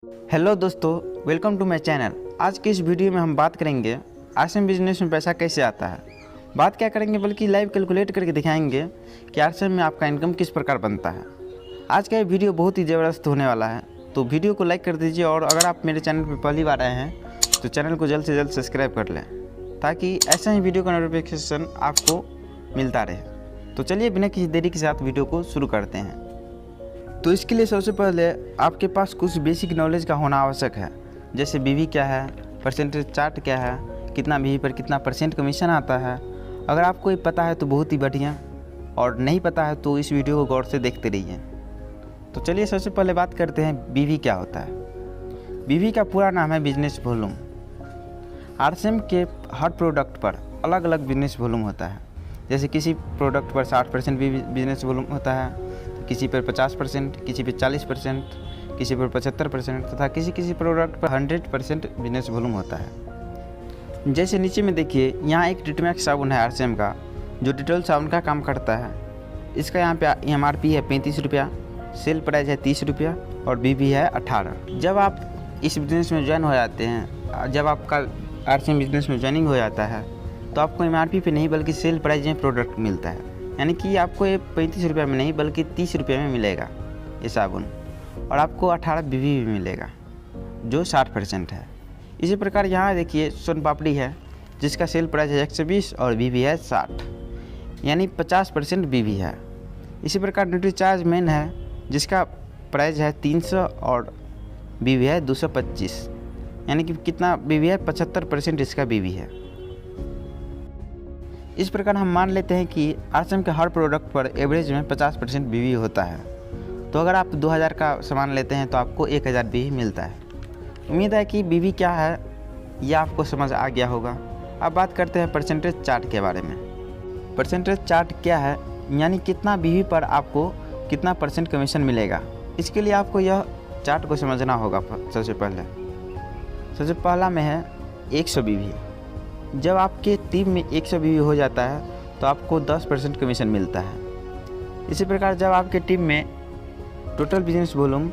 Hello दोस्तों, welcome to my channel. आज के इस वीडियो में हम बात करेंगे आरसीएम बिजनेस में पैसा कैसे आता है। बात क्या करेंगे बल्कि लाइव कैलकुलेट करके दिखाएंगे कि आरसीएम में आपका इनकम किस प्रकार बनता है। आज का ये वीडियो बहुत ही ज़बरदस्त होने वाला है, तो वीडियो को लाइक कर दीजिए और अगर आप मेरे चैनल पर पहली बार आए हैं तो चैनल को जल्द से जल्द सब्सक्राइब कर लें ताकि ऐसा ही वीडियो का नोटिफिकेशन आपको मिलता रहे। तो चलिए बिना किसी देरी के साथ वीडियो को शुरू करते हैं। तो इसके लिए सबसे पहले आपके पास कुछ बेसिक नॉलेज का होना आवश्यक है, जैसे बीवी क्या है, परसेंटेज चार्ट क्या है, कितना बीवी पर कितना परसेंट कमीशन आता है। अगर आपको ये पता है तो बहुत ही बढ़िया, और नहीं पता है तो इस वीडियो को गौर से देखते रहिए। तो चलिए सबसे पहले बात करते हैं बीवी क्या होता है। बीवी का पूरा नाम है बिजनेस वॉल्यूम। आरसीएम के हर प्रोडक्ट पर अलग अलग बिजनेस वॉल्यूम होता है। जैसे किसी प्रोडक्ट पर 60% बिजनेस वॉल्यूम होता है, किसी पर 50%, किसी पर 40%, किसी पर 75% तथा किसी प्रोडक्ट पर 100% बिजनेस वॉल्यूम होता है। जैसे नीचे में देखिए, यहाँ एक डिटमैक्स साबुन है आरसीएम का, जो डिटॉल साबुन का काम करता है। इसका यहाँ पे एमआरपी है 35 रुपया, सेल प्राइस है 30 रुपया और बीवी है 18। जब आप इस बिज़नेस में ज्वाइन हो जाते हैं, जब आपका आरसीएम बिजनेस में ज्वाइनिंग हो जाता है तो आपको एमआरपी पे नहीं बल्कि सेल प्राइस में प्रोडक्ट मिलता है, यानी कि आपको ये 35 रुपये में नहीं बल्कि 30 रुपये में मिलेगा ये साबुन, और आपको 18 बीवी भी मिलेगा जो 60% है। इसी प्रकार यहाँ देखिए सोन पापड़ी है, जिसका सेल प्राइस है 120 और बीवी है 60, यानी 50% बीवी है। इसी प्रकार न्यूट्रीचार्ज मेन है, जिसका प्राइस है 300 और बीवी है 225, यानी कि कितना बीवी है, 75% इसका बीवी है। इस प्रकार हम मान लेते हैं कि आरसीएम के हर प्रोडक्ट पर एवरेज में 50% बीवी होता है। तो अगर आप 2000 का सामान लेते हैं तो आपको 1000 बीवी मिलता है। उम्मीद है कि बीवी क्या है यह आपको समझ आ गया होगा। अब बात करते हैं परसेंटेज चार्ट के बारे में। परसेंटेज चार्ट क्या है, यानी कितना बीवी पर आपको कितना परसेंट कमीशन मिलेगा। इसके लिए आपको यह चार्ट को समझना होगा। सबसे पहला में है 100 बीवी। जब आपके टीम में 100 बीवी हो जाता है तो आपको 10% कमीशन मिलता है। इसी प्रकार जब आपके टीम में टोटल बिजनेस वॉल्यूम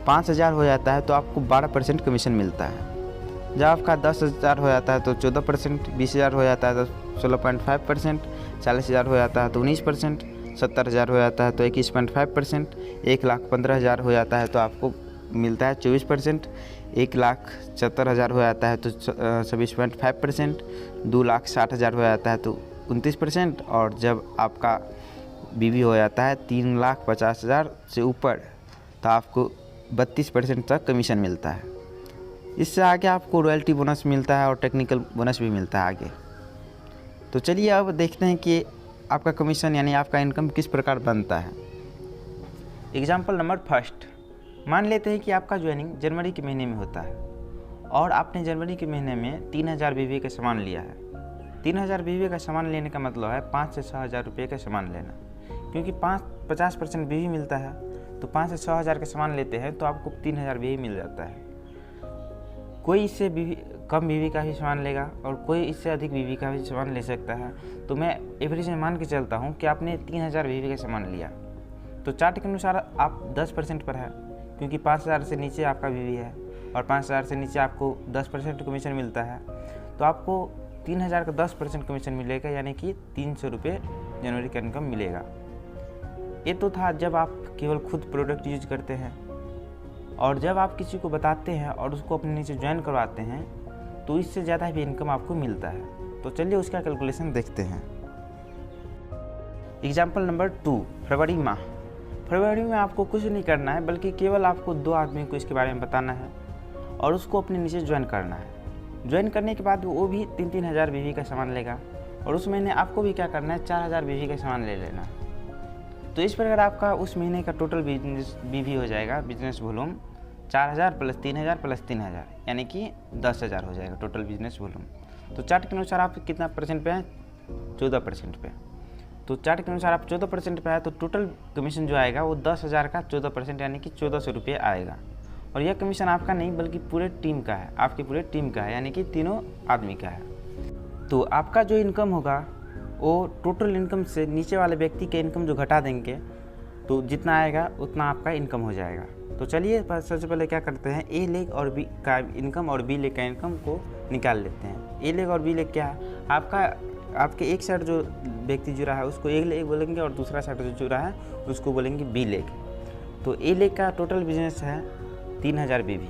5000 हो जाता है तो आपको 12% कमीशन मिलता है। जब आपका 10,000 हो जाता है तो 14%, 20,000 हो जाता है तो 16.5%, 40,000 हो जाता है तो 19%, 70,000 हो जाता है तो 21.5%, 1,15,000 हो जाता है तो आपको मिलता है 24%, 1,70,000 हो जाता है तो 26.5%, 2,60,000 हो जाता है तो 29%, और जब आपका बीवी हो जाता है 3,50,000 से ऊपर तो आपको 32% तक कमीशन मिलता है। इससे आगे आपको रॉयल्टी बोनस मिलता है और टेक्निकल बोनस भी मिलता है आगे। तो चलिए अब देखते हैं कि आपका कमीशन यानी आपका इनकम किस प्रकार बनता है। एग्जाम्पल नंबर फर्स्ट, मान लेते हैं कि आपका ज्वाइनिंग जनवरी के महीने में होता है और आपने जनवरी के महीने में 3000 बीवी का सामान लिया है। 3000 बीवी का सामान लेने का मतलब है 5 से 6000 रुपये का सामान लेना, क्योंकि 50% बीवी मिलता है तो 5 से 6000 का सामान लेते हैं तो आपको 3000 बीवी मिल जाता है। कोई इससे कम बीवी का भी सामान लेगा और कोई इससे अधिक बीवी का भी सामान ले सकता है। तो मैं एवरेज में मान के चलता हूँ कि आपने 3000 बीवी का सामान लिया तो चार्ट के अनुसार आप 10% पर है, क्योंकि 5000 से नीचे आपका बीवी है और 5000 से नीचे आपको 10% कमीशन मिलता है। तो आपको 3000 का 10% कमीशन मिलेगा, यानी कि 300 रुपये जनवरी का इनकम मिलेगा। ये तो था जब आप केवल खुद प्रोडक्ट यूज करते हैं, और जब आप किसी को बताते हैं और उसको अपने नीचे ज्वाइन करवाते हैं तो इससे ज़्यादा भी इनकम आपको मिलता है। तो चलिए उसका कैलकुलेशन देखते हैं। एग्जाम्पल नंबर 2, फरवरी माह। फरवरी में आपको कुछ नहीं करना है, बल्कि केवल आपको 2 आदमी को इसके बारे में बताना है और उसको अपने नीचे ज्वाइन करना है। ज्वाइन करने के बाद वो भी 3-3 हज़ार बीवी का सामान लेगा और उस महीने आपको भी क्या करना है, 4000 बीवी का सामान ले लेना है। तो इस प्रकार आपका उस महीने का टोटल बिजनेस बीवी हो जाएगा, बिजनेस वॉल्यूम 4000 प्लस 3000 प्लस 3000, यानी कि 10,000 हो जाएगा टोटल बिजनेस वॉल्यूम। तो चार्ट के अनुसार आप कितना परसेंट पे हैं, 14% पे। तो चार्ट के अनुसार आप 14% पे है तो टोटल कमीशन जो आएगा वो 10,000 का 14% यानी कि 1400 रुपये आएगा। और यह कमीशन आपका नहीं बल्कि पूरे टीम का है, आपकी पूरे टीम का है, यानी कि तीनों आदमी का है। तो आपका जो इनकम होगा वो टोटल इनकम से नीचे वाले व्यक्ति के इनकम जो घटा देंगे तो जितना आएगा उतना आपका इनकम हो जाएगा। तो चलिए सबसे पहले क्या करते हैं, ए लेग और बी का इनकम और बी लेग का इनकम को निकाल लेते हैं। ए लेग और बी लेग क्या है, आपके एक साइड जो व्यक्ति जुड़ा है उसको ए लेग बोलेंगे और दूसरा साइड जो जुड़ा है उसको बोलेंगे बी लेग। तो ए लेग का टोटल बिजनेस है 3000 बीवी,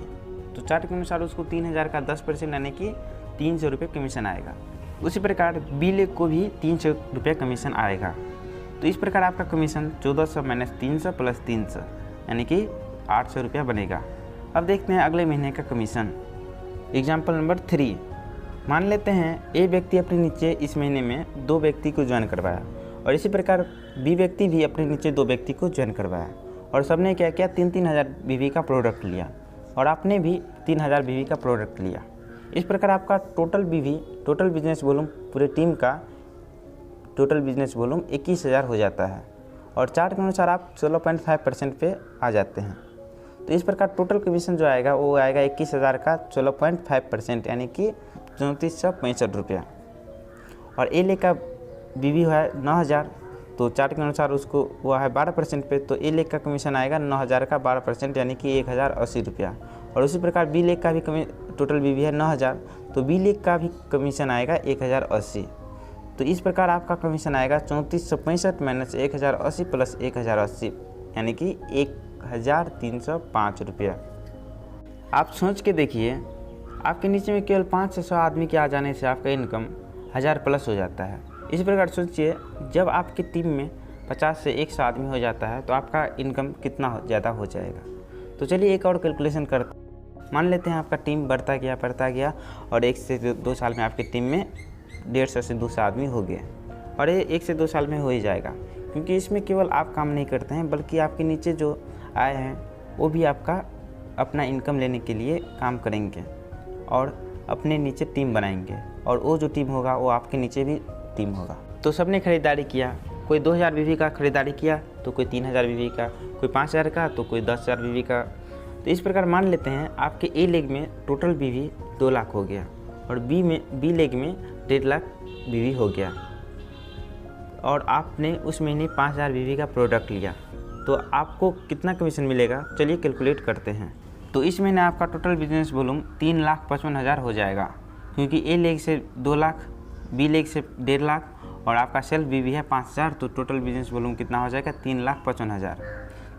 तो चार्ट के अनुसार उसको 3000 का 10% यानी कि 300 रुपये कमीशन आएगा। उसी प्रकार बी लेग को भी 300 रुपये कमीशन आएगा। तो इस प्रकार आपका कमीशन 1400 माइनस 300 प्लस 300 यानी कि 800 रुपया बनेगा। अब देखते हैं अगले महीने का कमीशन। एग्जाम्पल नंबर 3, मान लेते हैं ए व्यक्ति अपने नीचे इस महीने में 2 व्यक्ति को ज्वाइन करवाया और इसी प्रकार बी व्यक्ति भी अपने नीचे 2 व्यक्ति को ज्वाइन करवाया और सबने क्या किया 3000 बीवी का प्रोडक्ट लिया और आपने भी 3000 बीवी का प्रोडक्ट लिया। इस प्रकार आपका टोटल बिजनेस वॉल्यूम पूरे टीम का टोटल बिजनेस वॉल्यूम 21000 हो जाता है और चार्ट के अनुसार आप 16.5% पे आ जाते हैं। तो इस प्रकार टोटल कमीशन जो आएगा वो आएगा 21000 का 16.5% यानी कि 3465 रुपया। और ए लेग का बीवी है 9000, तो चार्ट के अनुसार उसको वो है 12% पे, तो ए लेग का कमीशन आएगा 9000 का 12% यानी कि 1080 रुपया। और उसी प्रकार बी लेग का भी टोटल बीवी है 9000, तो बी लेग का भी कमीशन आएगा 1080। तो इस प्रकार आपका कमीशन आएगा 3465 माइनस 1080 प्लस 1080 यानी कि 1305 रुपया। आप सोच के देखिए, आपके नीचे में केवल 5 से 100 आदमी के आ जाने से आपका इनकम 1000 प्लस हो जाता है। इसी प्रकार सोचिए, जब आपकी टीम में 50 से 100 आदमी हो जाता है तो आपका इनकम कितना ज़्यादा हो जाएगा। तो चलिए एक और कैलकुलेशन करते हैं। मान लेते हैं आपका टीम बढ़ता गया और 1 से 2 साल में आपकी टीम में 150 से 200 आदमी हो गए और ये 1 से 2 साल में हो ही जाएगा, क्योंकि इसमें केवल आप काम नहीं करते हैं बल्कि आपके नीचे जो आए हैं वो भी आपका अपना इनकम लेने के लिए काम करेंगे और अपने नीचे टीम बनाएंगे और वो जो टीम होगा वो आपके नीचे भी टीम होगा। तो सबने खरीदारी किया, कोई 2000 बीवी का खरीदारी किया तो कोई 3000 बीवी का, कोई 5000 का तो कोई 10000 बीवी का। तो इस प्रकार मान लेते हैं आपके ए लेग में टोटल बीवी 2 लाख हो गया और बी लेग में 1.5 लाख बीवी हो गया और आपने उस महीने 5000 बीवी का प्रोडक्ट लिया, तो आपको कितना कमीशन मिलेगा चलिए कैलकुलेट करते हैं। तो इस महीने आपका टोटल बिजनेस वॉल्यूम 3,55,000 हो जाएगा, क्योंकि ए लेग से 2 लाख, बी लेग से 1.5 लाख और आपका सेल्फ बीवी है 5000, तो टोटल बिजनेस वॉल्यूम कितना हो जाएगा 3,55,000।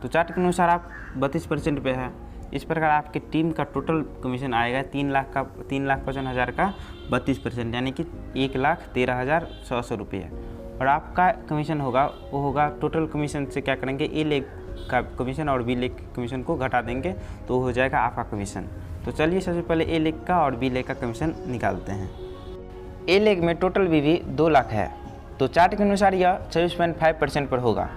तो चार्ट के अनुसार आप 32% पे है। इस प्रकार आपकी टीम का टोटल कमीशन आएगा 3,55,000 का 32% यानी कि 1,13,600 रुपये। और आपका कमीशन होगा वो होगा टोटल कमीशन से क्या करेंगे, ए लेग का कमीशन और बी लेग कमीशन को घटा देंगे तो हो जाएगा आपका कमीशन। तो चलिए सबसे पहले ए लेग का और बी लेग का कमीशन निकालते हैं। ए लेग में टोटल बीवी 2 लाख है, तो चार्ट के अनुसार यह 24.5% पर होगा।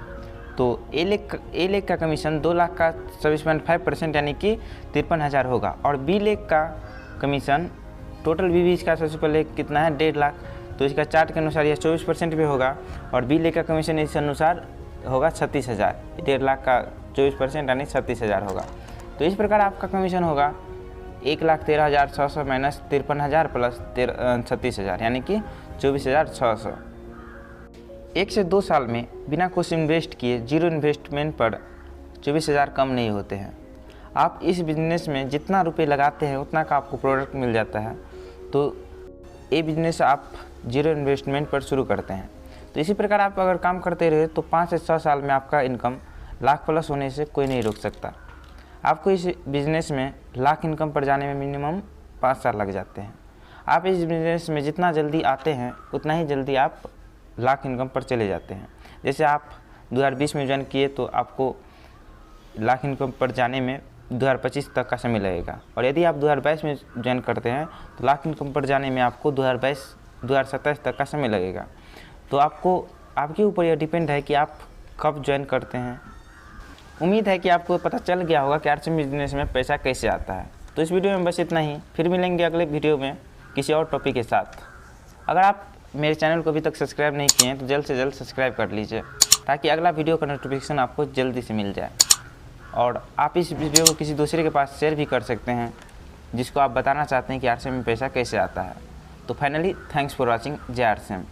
तो ए लेग का कमीशन 2 लाख का 24.5% यानी कि 53,000 होगा। और बी लेग का कमीशन टोटल बीवी इसका सबसे पहले कितना है 1.5 लाख, तो इसका चार्ट के अनुसार यह 24% पे होगा और बी लेग का कमीशन इस अनुसार होगा 36,000। 1.5 लाख का 24% यानी 36,000 होगा। तो इस प्रकार आपका कमीशन होगा 1,13,600 माइनस 53,000 प्लस 36,000 यानी कि 24,600। 1 से 2 साल में बिना कुछ इन्वेस्ट किए जीरो इन्वेस्टमेंट पर 24,000 कम नहीं होते हैं। आप इस बिज़नेस में जितना रुपए लगाते हैं उतना का आपको प्रोडक्ट मिल जाता है। तो ये बिज़नेस आप जीरो इन्वेस्टमेंट पर शुरू करते हैं। तो इसी प्रकार आप अगर काम करते रहे तो 5 से 6 साल में आपका इनकम लाख प्लस होने से कोई नहीं रोक सकता। आपको इस बिज़नेस में लाख इनकम पर जाने में मिनिमम 5 साल लग जाते हैं। आप इस बिज़नेस में जितना जल्दी आते हैं उतना ही जल्दी आप लाख इनकम पर चले जाते हैं। जैसे आप 2020 में ज्वाइन किए तो आपको लाख इनकम पर जाने में 2025 तक का समय लगेगा, और यदि आप 2022 में ज्वाइन करते हैं तो लाख इनकम पर जाने में आपको 2027 तक का समय लगेगा। तो आपके ऊपर यह डिपेंड है कि आप कब ज्वाइन करते हैं। उम्मीद है कि आपको पता चल गया होगा कि आरसीएम बिजनेस में पैसा कैसे आता है। तो इस वीडियो में बस इतना ही, फिर मिलेंगे अगले वीडियो में किसी और टॉपिक के साथ। अगर आप मेरे चैनल को अभी तक सब्सक्राइब नहीं किए हैं तो जल्द से जल्द सब्सक्राइब कर लीजिए, ताकि अगला वीडियो का नोटिफिकेशन आपको जल्दी से मिल जाए। और आप इस वीडियो को किसी दूसरे के पास शेयर भी कर सकते हैं जिसको आप बताना चाहते हैं कि आरसीएम में पैसा कैसे आता है। तो फाइनली थैंक्स फॉर वॉचिंग। जय आरसीएम।